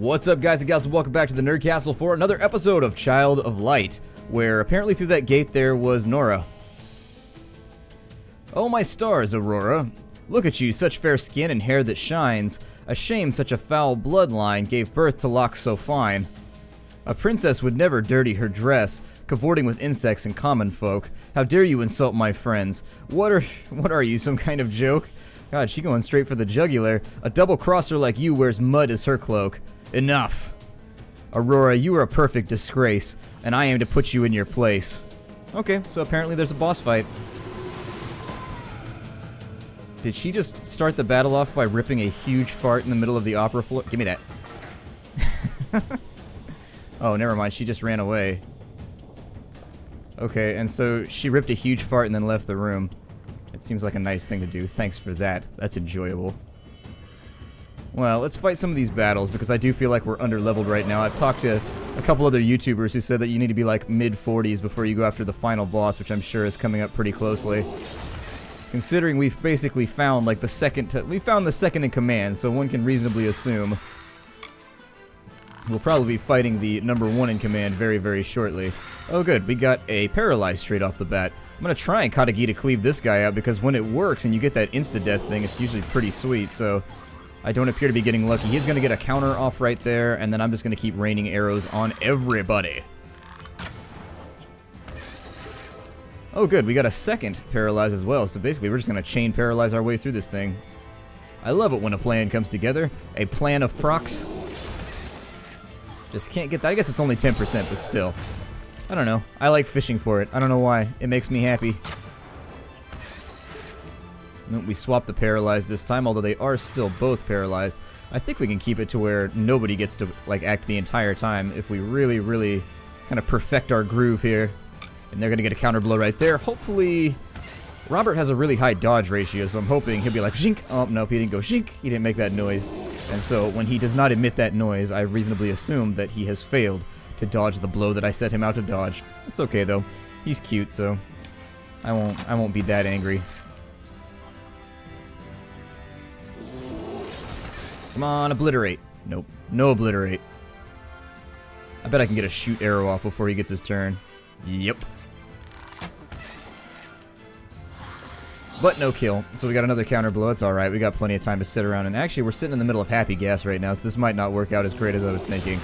What's up, guys and gals, and welcome back to the Nerd Castle for another episode of Child of Light, where apparently through that gate there was Nora. Oh my stars, Aurora. Look at you, such fair skin and hair that shines. A shame such a foul bloodline gave birth to locks so fine. A princess would never dirty her dress, cavorting with insects and common folk. How dare you insult my friends? What are you, some kind of joke? God, she going straight for the jugular. A double-crosser like you wears mud as her cloak. Enough. Aurora, you are a perfect disgrace, and I aim to put you in your place. Okay, so apparently there's a boss fight. Did she just start the battle off by ripping a huge fart in the middle of the opera floor? Give me that. Oh, never mind, she just ran away. Okay, and so she ripped a huge fart and then left the room. It seems like a nice thing to do. Thanks for that. That's enjoyable. Well, let's fight some of these battles, because I do feel like we're under-leveled right now. I've talked to a couple other YouTubers who said that you need to be like mid-40s before you go after the final boss, which I'm sure is coming up pretty closely. Considering we've basically found like the second in command, so one can reasonably assume we'll probably be fighting the number one in command very, very shortly. Oh good, we got a paralyze straight off the bat. I'm gonna try and Katagi to cleave this guy out, because when it works and you get that insta-death thing, it's usually pretty sweet, so I don't appear to be getting lucky. He's gonna get a counter off right there, and then I'm just gonna keep raining arrows on everybody. Oh good, we got a second paralyze as well, so basically we're just gonna chain paralyze our way through this thing. I love it when a plan comes together. A plan of procs. Just can't get that. I guess it's only 10%, but still. I don't know. I like fishing for it. I don't know why. It makes me happy. Nope, we swapped the paralyzed this time, although they are still both paralyzed. I think we can keep it to where nobody gets to like act the entire time if we really, really kind of perfect our groove here. And they're going to get a counter blow right there. Hopefully, Robert has a really high dodge ratio, so I'm hoping he'll be like, zhink. Oh, nope, he didn't go zhink. He didn't make that noise. And so when he does not emit that noise, I reasonably assume that he has failed to dodge the blow that I set him out to dodge. It's okay, though. He's cute, so I won't be that angry. Come on, obliterate. Nope, no obliterate. I bet I can get a shoot arrow off before he gets his turn. Yep. But no kill, so we got another counter blow. It's alright, we got plenty of time to sit around, and actually we're sitting in the middle of happy gas right now, so this might not work out as great as I was thinking.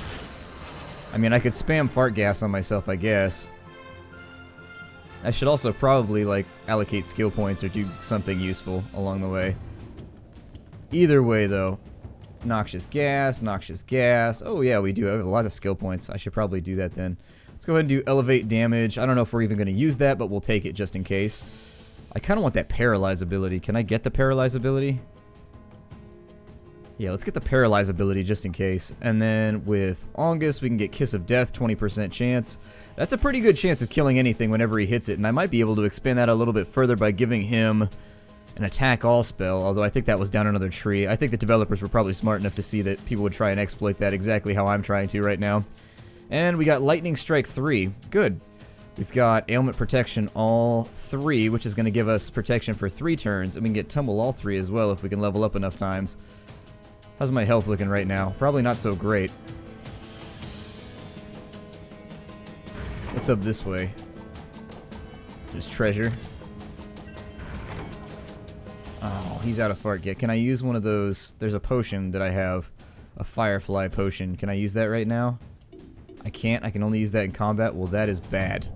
I mean, I could spam fart gas on myself, I guess. I should also probably, like, allocate skill points or do something useful along the way. Either way, though. Noxious gas, noxious gas. Oh yeah, we do have a lot of skill points. I should probably do that then. Let's go ahead and do elevate damage. I don't know if we're even going to use that, but we'll take it just in case. I kind of want that paralyze ability. Can I get the paralyze ability? Yeah, let's get the paralyze ability just in case. And then with Ongus, we can get Kiss of Death, 20% chance. That's a pretty good chance of killing anything whenever he hits it, and I might be able to expand that a little bit further by giving him an attack all spell, although I think that was down another tree. I think the developers were probably smart enough to see that people would try and exploit that exactly how I'm trying to right now. And we got Lightning Strike 3. Good. We've got Ailment Protection all 3, which is going to give us protection for 3 turns, and we can get Tumble all 3 as well if we can level up enough times. How's my health looking right now? Probably not so great. What's up this way? There's treasure. Oh, he's out of fart get. Can I use one of those? There's a potion that I have. A Firefly potion. Can I use that right now? I can't. I can only use that in combat. Well, that is bad.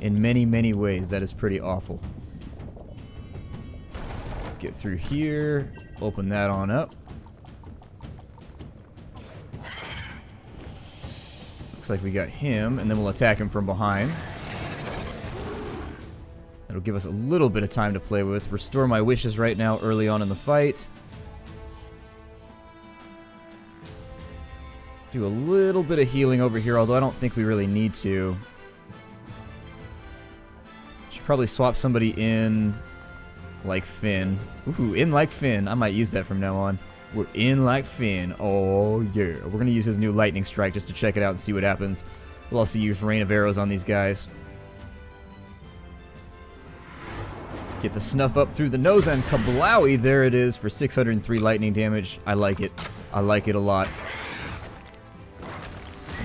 In many, many ways, that is pretty awful. Let's get through here. Open that on up. Looks like we got him, and then we'll attack him from behind. That'll give us a little bit of time to play with. Restore my wishes right now early on in the fight. Do a little bit of healing over here, although I don't think we really need to. Should probably swap somebody in like Finn. Ooh, in like Finn. I might use that from now on. We're in like Finn. Oh yeah. We're going to use his new lightning strike just to check it out and see what happens. We'll also use rain of arrows on these guys. Get the snuff up through the nose, and kablowie, there it is for 603 lightning damage. I like it. I like it a lot.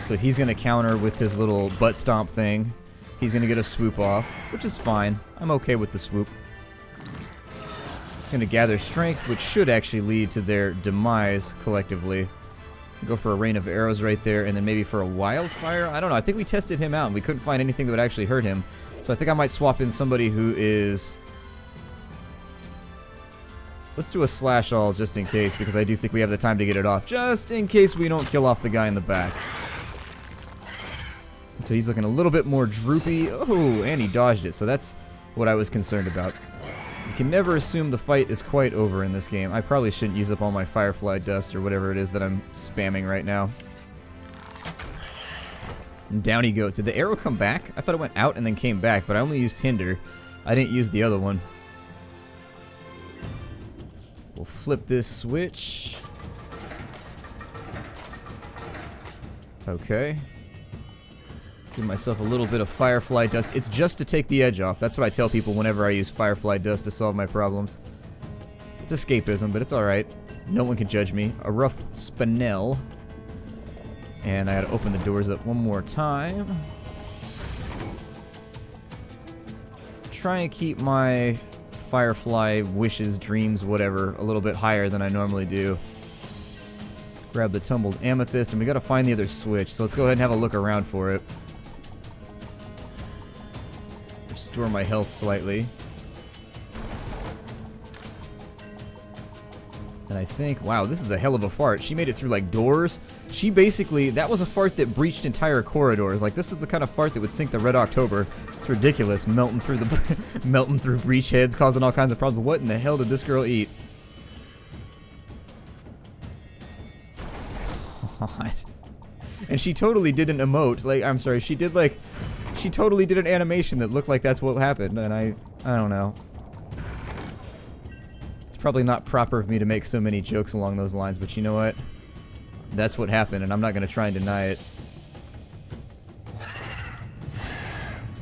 So he's going to counter with his little butt stomp thing. He's going to get a swoop off, which is fine. I'm okay with the swoop. He's going to gather strength, which should actually lead to their demise collectively. Go for a rain of arrows right there, and then maybe for a wildfire? I don't know. I think we tested him out, and we couldn't find anything that would actually hurt him. So I think I might swap in somebody who is... Let's do a slash all just in case, because I do think we have the time to get it off. Just in case we don't kill off the guy in the back. So he's looking a little bit more droopy. Oh, and he dodged it, so that's what I was concerned about. You can never assume the fight is quite over in this game. I probably shouldn't use up all my firefly dust or whatever it is that I'm spamming right now. And down he goes. Did the arrow come back? I thought it went out and then came back, but I only used hinder. I didn't use the other one. We'll flip this switch. Okay. Give myself a little bit of firefly dust. It's just to take the edge off. That's what I tell people whenever I use firefly dust to solve my problems. It's escapism, but it's alright. No one can judge me. A rough spinel. And I gotta open the doors up one more time. Try and keep my firefly wishes, dreams, whatever, a little bit higher than I normally do. Grab the tumbled amethyst, and we gotta find the other switch, so let's go ahead and have a look around for it. Restore my health slightly. And I think, wow, this is a hell of a fart. She made it through like doors. She basically, that was a fart that breached entire corridors. Like, this is the kind of fart that would sink the Red October. It's ridiculous, melting through the melting through breach heads, causing all kinds of problems. What in the hell did this girl eat? God. And she totally did an emote. Like, I'm sorry, she totally did an animation that looked like that's what happened, and I don't know. It's probably not proper of me to make so many jokes along those lines, but you know what? That's what happened, and I'm not going to try and deny it.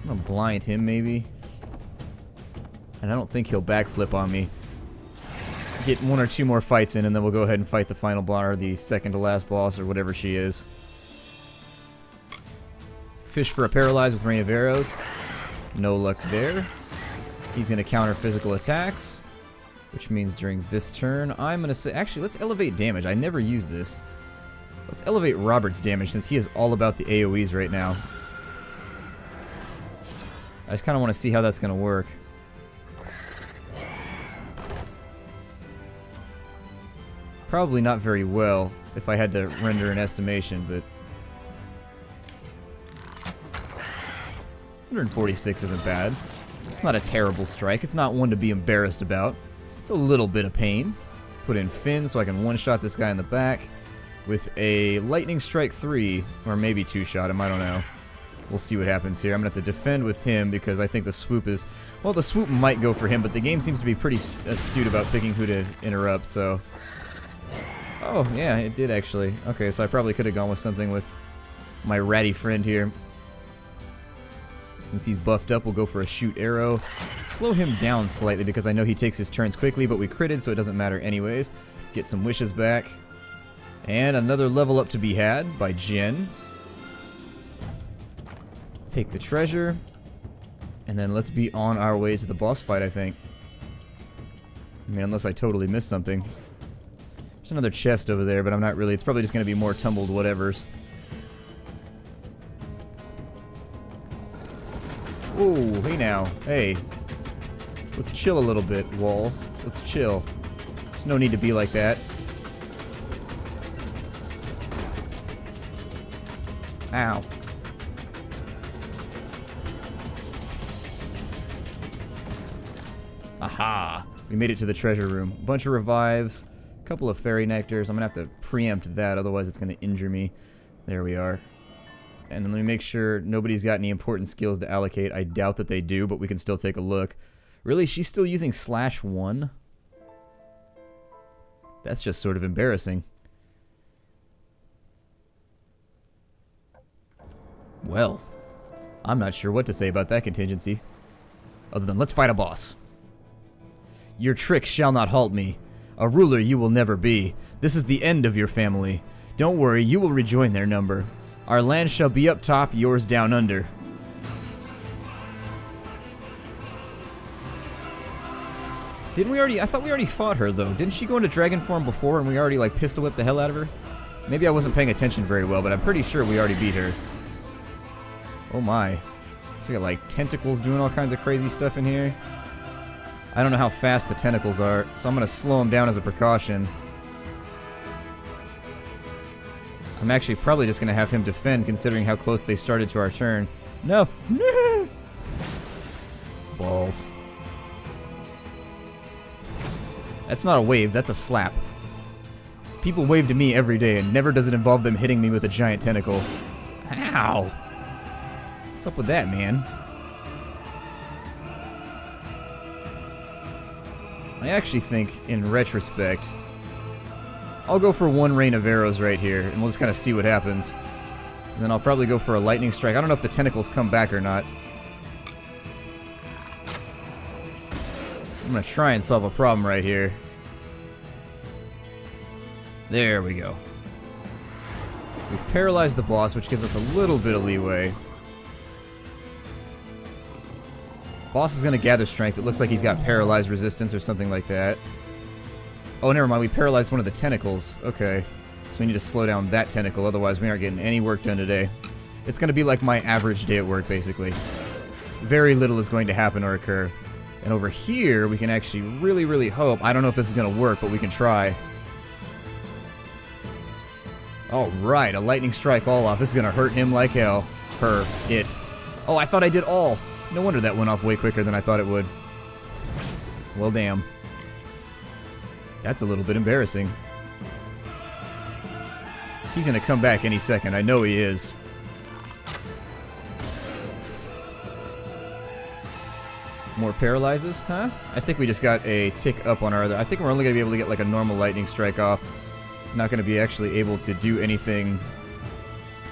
I'm going to blind him, maybe. And I don't think he'll backflip on me. Get one or two more fights in, and then we'll go ahead and fight the final boss, or the second to last boss, or whatever she is. Fish for a paralyze with rain of arrows. No luck there. He's going to counter physical attacks, which means during this turn, I'm going to say... Actually, let's elevate damage. I never use this. Let's elevate Robert's damage, since he is all about the AoEs right now. I just kind of want to see how that's going to work. Probably not very well, if I had to render an estimation, but... 146 isn't bad. It's not a terrible strike. It's not one to be embarrassed about. It's a little bit of pain. Put in Finn so I can one-shot this guy in the back with a Lightning Strike 3, or maybe two-shot him, I don't know. We'll see what happens here. I'm going to have to defend with him because I think the swoop is... Well, the swoop might go for him, but the game seems to be pretty astute about picking who to interrupt, so... Oh, yeah, it did actually. Okay, so I probably could have gone with something with my ratty friend here. Since he's buffed up, we'll go for a shoot arrow. Slow him down slightly because I know he takes his turns quickly, but we critted, so it doesn't matter anyways. Get some wishes back. And another level up to be had by Jen. Take the treasure. And then let's be on our way to the boss fight, I think. I mean, unless I totally missed something. There's another chest over there, but I'm not really... It's probably just going to be more tumbled whatevers. Oh, hey now. Hey. Let's chill a little bit, walls. Let's chill. There's no need to be like that. Ow. Aha! We made it to the treasure room. A bunch of revives. A couple of fairy nectars. I'm going to have to preempt that, otherwise it's going to injure me. There we are. And then let me make sure nobody's got any important skills to allocate. I doubt that they do, but we can still take a look. Really? She's still using /1? That's just sort of embarrassing. Well, I'm not sure what to say about that contingency. Other than, let's fight a boss. Your tricks shall not halt me. A ruler you will never be. This is the end of your family. Don't worry, you will rejoin their number. Our land shall be up top, yours down under. Didn't we already... I thought we already fought her, though. Didn't she go into dragon form before and we already, like, pistol whipped the hell out of her? Maybe I wasn't paying attention very well, but I'm pretty sure we already beat her. Oh my. So we got, like, tentacles doing all kinds of crazy stuff in here. I don't know how fast the tentacles are, so I'm going to slow them down as a precaution. I'm actually probably just going to have him defend, considering how close they started to our turn. No! No! Balls. That's not a wave, that's a slap. People wave to me every day, and never does it involve them hitting me with a giant tentacle. Ow! What's up with that, man? I actually think, in retrospect, I'll go for one rain of arrows right here, and we'll just kind of see what happens. And then I'll probably go for a lightning strike. I don't know if the tentacles come back or not. I'm gonna try and solve a problem right here. There we go. We've paralyzed the boss, which gives us a little bit of leeway. Boss is gonna gather strength. It looks like he's got paralyzed resistance or something like that. Oh, never mind. We paralyzed one of the tentacles. Okay. So we need to slow down that tentacle, otherwise we aren't getting any work done today. It's gonna be like my average day at work, basically. Very little is going to happen or occur. And over here, we can actually really, really hope. I don't know if this is going to work, but we can try. Alright, a lightning strike all off. This is going to hurt him like hell. Her. It. Oh, I thought I did all. No wonder that went off way quicker than I thought it would. Well, damn. That's a little bit embarrassing. He's going to come back any second. I know he is. More paralyzes, huh? I think we just got a tick up on our other... I think we're only going to be able to get like a normal lightning strike off. Not going to be actually able to do anything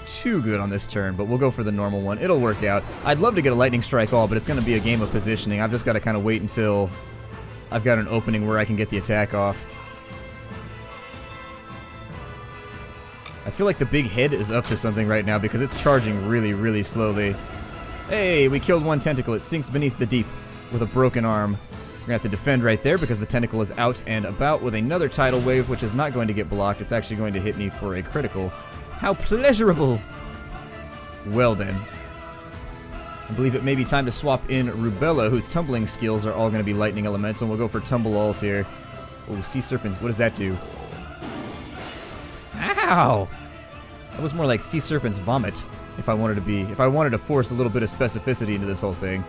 too good on this turn, but we'll go for the normal one. It'll work out. I'd love to get a lightning strike all, but it's going to be a game of positioning. I've just got to kind of wait until I've got an opening where I can get the attack off. I feel like the big head is up to something right now because it's charging really, really slowly. Hey, we killed one tentacle. It sinks beneath the deep with a broken arm. We're gonna have to defend right there because the tentacle is out and about with another tidal wave, which is not going to get blocked. It's actually going to hit me for a critical. How pleasurable! Well then. I believe it may be time to swap in Rubella, whose tumbling skills are all going to be lightning elemental. We'll go for tumble alls here. Oh, sea serpents. What does that do? Ow! That was more like sea serpent's vomit. If I wanted to force a little bit of specificity into this whole thing.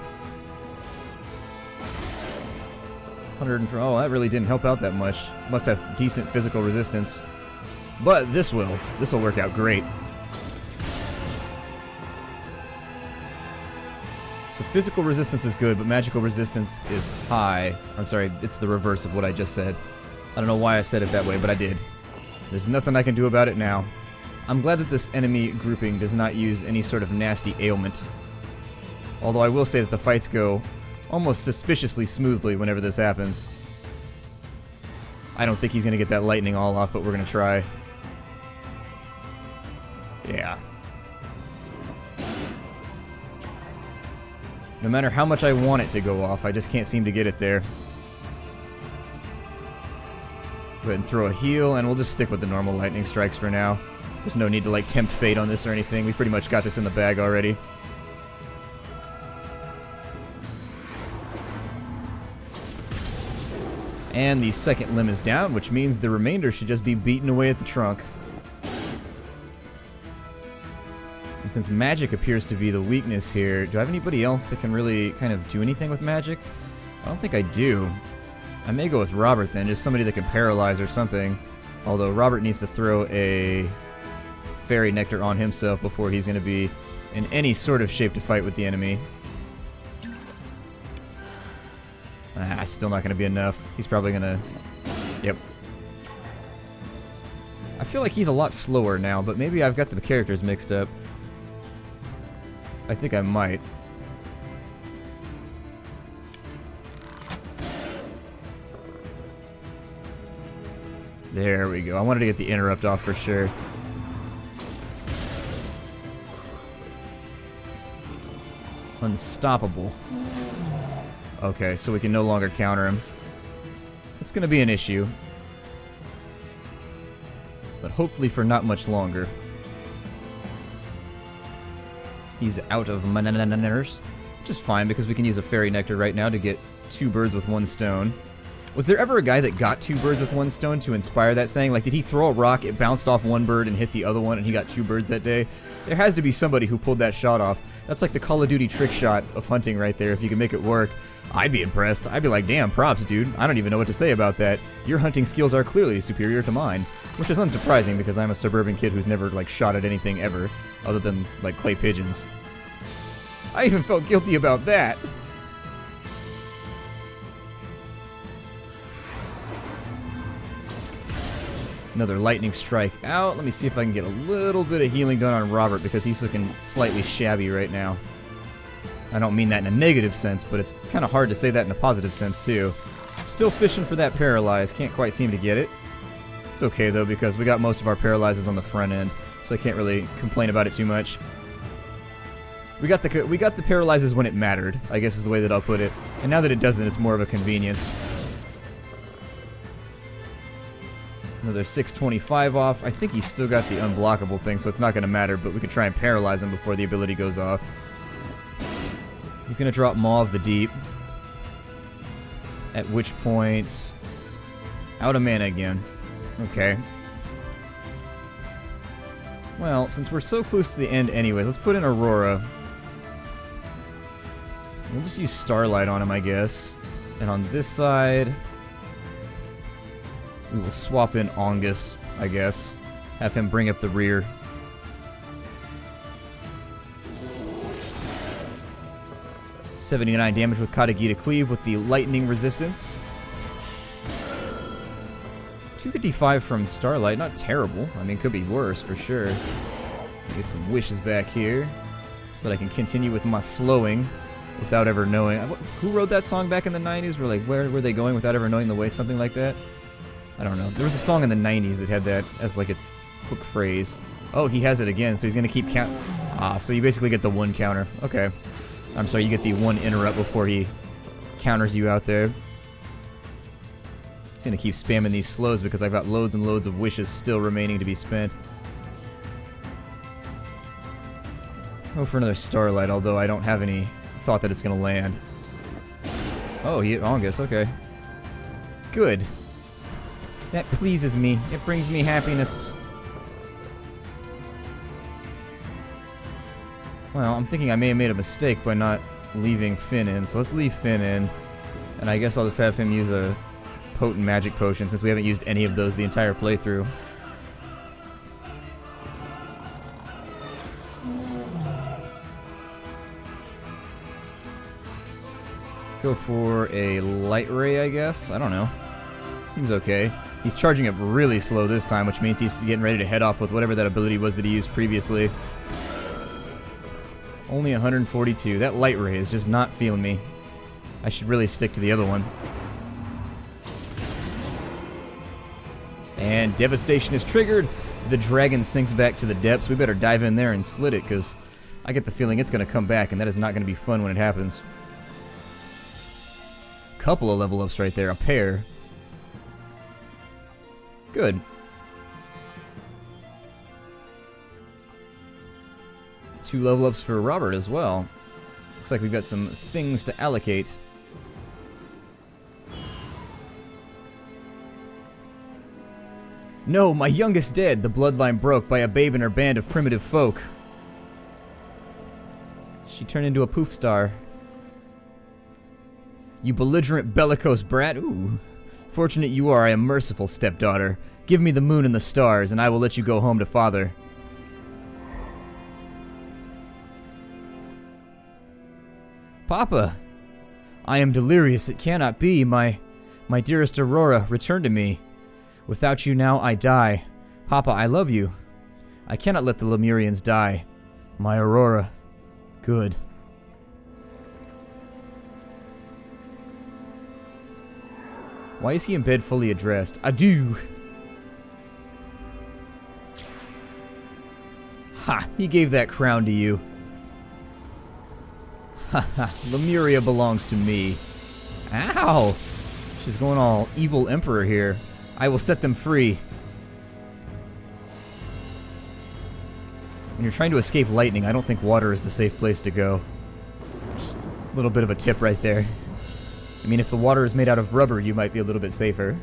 100 and oh, that really didn't help out that much. Must have decent physical resistance. But this will work out great. So physical resistance is good, but magical resistance is high. I'm sorry, it's the reverse of what I just said. I don't know why I said it that way, but I did. There's nothing I can do about it now. I'm glad that this enemy grouping does not use any sort of nasty ailment. Although I will say that the fights go almost suspiciously smoothly whenever this happens. I don't think he's going to get that lightning all off, but we're going to try. Yeah. No matter how much I want it to go off, I just can't seem to get it there. Go ahead and throw a heal, and we'll just stick with the normal lightning strikes for now. There's no need to like tempt fate on this or anything. We pretty much got this in the bag already. And the second limb is down, which means the remainder should just be beaten away at the trunk. And since magic appears to be the weakness here, do I have anybody else that can really kind of do anything with magic? I don't think I do. I may go with Robert then, just somebody that can paralyze or something. Although Robert needs to throw a fairy nectar on himself before he's going to be in any sort of shape to fight with the enemy. Ah, still not going to be enough. He's probably going to... Yep. I feel like he's a lot slower now, but maybe I've got the characters mixed up. I think I might. There we go. I wanted to get the interrupt off for sure. Unstoppable. Okay, so we can no longer counter him. It's gonna be an issue. But hopefully for not much longer. He's out of manners, which is fine because we can use a fairy nectar right now to get 2 birds with 1 stone. Was there ever a guy that got 2 birds with 1 stone to inspire that saying? Like, did he throw a rock, it bounced off 1 bird and hit the other one, and he got 2 birds that day? There has to be somebody who pulled that shot off. That's like the Call of Duty trick shot of hunting right there. If you can make it work, I'd be impressed. I'd be like, damn, props, dude. I don't even know what to say about that. Your hunting skills are clearly superior to mine. Which is unsurprising because I'm a suburban kid who's never, like, shot at anything ever, other than, like, clay pigeons. I even felt guilty about that. Another lightning strike out. Let me see if I can get a little bit of healing done on Robert because he's looking slightly shabby right now. I don't mean that in a negative sense, but it's kind of hard to say that in a positive sense too. Still fishing for that paralyze. Can't quite seem to get it. It's okay though because we got most of our paralyzes on the front end, so I can't really complain about it too much. We got the paralyzes when it mattered, I guess is the way that I'll put it. And now that it doesn't, it's more of a convenience. Another 625 off. I think he's still got the unblockable thing, so it's not going to matter, but we can try and paralyze him before the ability goes off. He's going to drop Maw of the Deep. At which point... out of mana again. Okay. Well, since we're so close to the end anyways, let's put in Aurora. We'll just use Starlight on him, I guess. And on this side... we will swap in Ongus, I guess. Have him bring up the rear. $79 damage with Katagita Cleave with the lightning resistance. 255 from Starlight, not terrible. I mean, could be worse for sure. Get some wishes back here so that I can continue with my slowing without ever knowing. Who wrote that song back in the 90s? We're like, where were they going without ever knowing the way? Something like that. I don't know. There was a song in the 90s that had that as like its hook phrase. Oh, he has it again, so he's going to keep count. Ah, so you basically get the 1 counter. Okay. I'm sorry, you get the 1 interrupt before he counters you out there. He's going to keep spamming these slows because I've got loads and loads of wishes still remaining to be spent. Go for another Starlight, although I don't have any thought that it's going to land. Oh, he hit Ongus, okay. Good. That pleases me. It brings me happiness. Well, I'm thinking I may have made a mistake by not leaving Finn in, so let's leave Finn in. And I guess I'll just have him use a potent magic potion since we haven't used any of those the entire playthrough. Go for a light ray, I guess? I don't know. Seems okay. He's charging up really slow this time, which means he's getting ready to head off with whatever that ability was that he used previously. Only 142. That light ray is just not feeling me. I should really stick to the other one. And Devastation is triggered. The dragon sinks back to the depths. We better dive in there and slit it, because I get the feeling it's going to come back, and that is not going to be fun when it happens. Couple of level ups right there. A pair. Good. Two level ups for Robert as well. Looks like we've got some things to allocate. No, my youngest dead, the bloodline broke by a babe in her band of primitive folk. She turned into a poof star. You belligerent bellicose brat. Ooh. Fortunate you are, I am merciful, stepdaughter. Give me the moon and the stars, and I will let you go home to father. Papa! I am delirious, it cannot be. My dearest Aurora, return to me. Without you now, I die. Papa, I love you. I cannot let the Lemurians die. My Aurora. Good. Why is he in bed fully addressed? Adieu! Ha! He gave that crown to you. Haha, Lemuria belongs to me. Ow! She's going all evil emperor here. I will set them free. When you're trying to escape lightning, I don't think water is the safe place to go. Just a little bit of a tip right there. I mean, if the water is made out of rubber, you might be a little bit safer.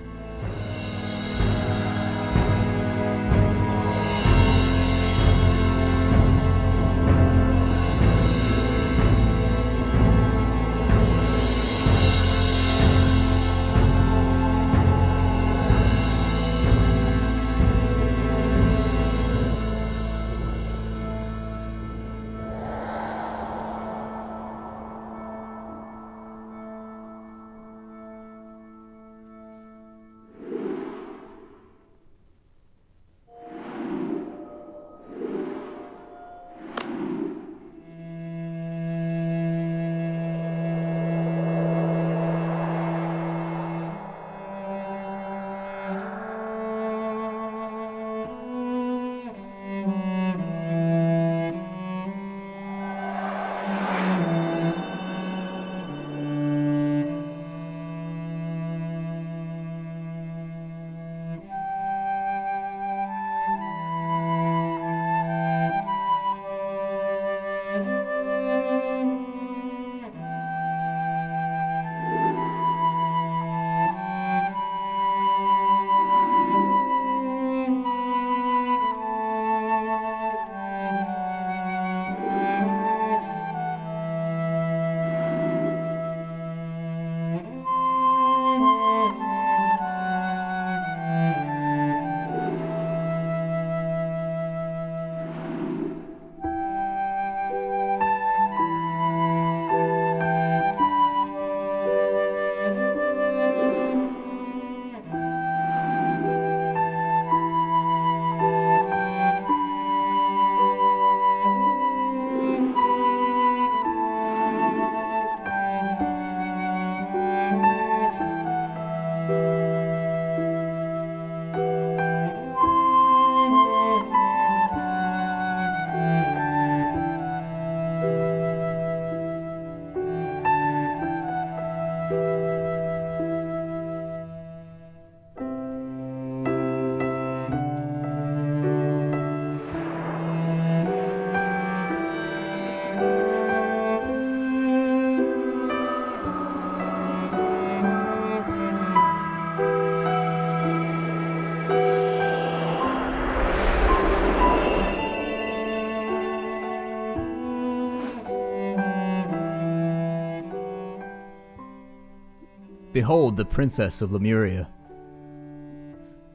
Behold the Princess of Lemuria.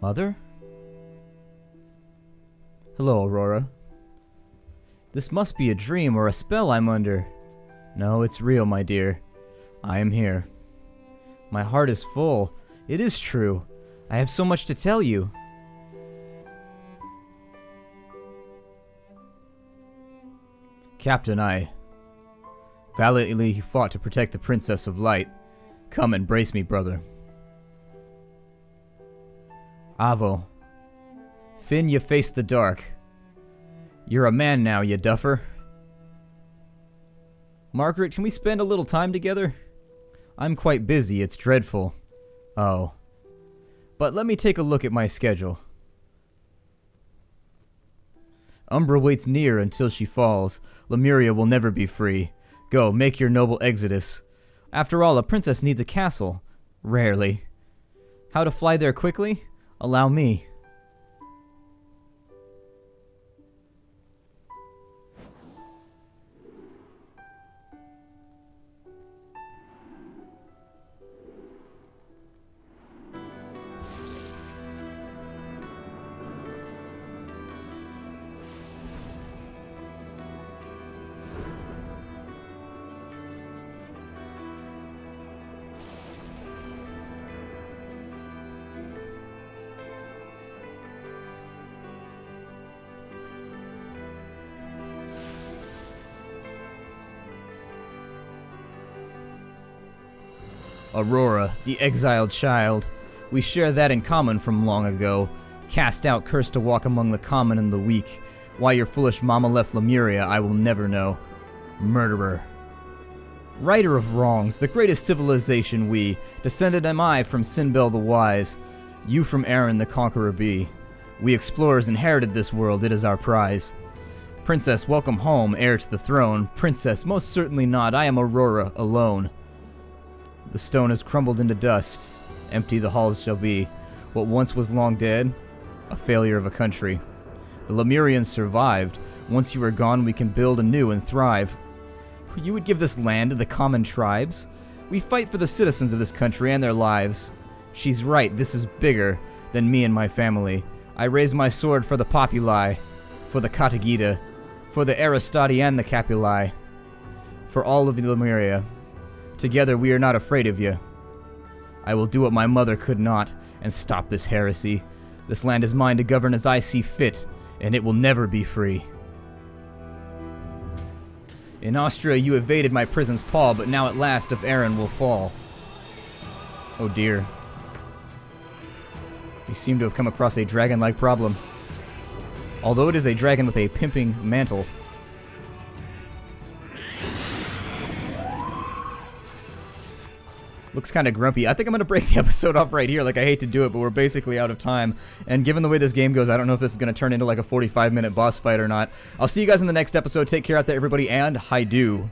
Mother? Hello, Aurora. This must be a dream or a spell I'm under. No, it's real, my dear. I am here. My heart is full. It is true. I have so much to tell you. Captain, I valiantly fought to protect the Princess of Light. Come embrace me, brother. Avo. Finn, you face the dark. You're a man now, you duffer. Margaret, can we spend a little time together? I'm quite busy, it's dreadful. Oh. But let me take a look at my schedule. Umbra waits near until she falls. Lemuria will never be free. Go, make your noble exodus. After all, a princess needs a castle. Rarely. How to fly there quickly? Allow me. Aurora, the exiled child. We share that in common from long ago. Cast out, cursed to walk among the common and the weak. Why your foolish mama left Lemuria, I will never know. Murderer. Righter of wrongs, the greatest civilization we, descended am I from Sinbel the Wise, you from Aaron the Conqueror be. We explorers inherited this world, it is our prize. Princess, welcome home, heir to the throne. Princess, most certainly not, I am Aurora, alone. The stone has crumbled into dust, empty the halls shall be. What once was long dead, a failure of a country. The Lemurians survived, once you are gone we can build anew and thrive. You would give this land to the common tribes? We fight for the citizens of this country and their lives. She's right, this is bigger than me and my family. I raise my sword for the populi, for the Katagita, for the Aristoti and the Capuli, for all of Lemuria. Together we are not afraid of you. I will do what my mother could not, and stop this heresy. This land is mine to govern as I see fit, and it will never be free. In Austria you evaded my prison's paw, but now at last of Aaron will fall. Oh dear. You seem to have come across a dragon-like problem. Although it is a dragon with a pimping mantle. Looks kind of grumpy. I think I'm going to break the episode off right here. Like, I hate to do it, but we're basically out of time. And given the way this game goes, I don't know if this is going to turn into like a 45-minute boss fight or not. I'll see you guys in the next episode. Take care out there, everybody, and hi-do.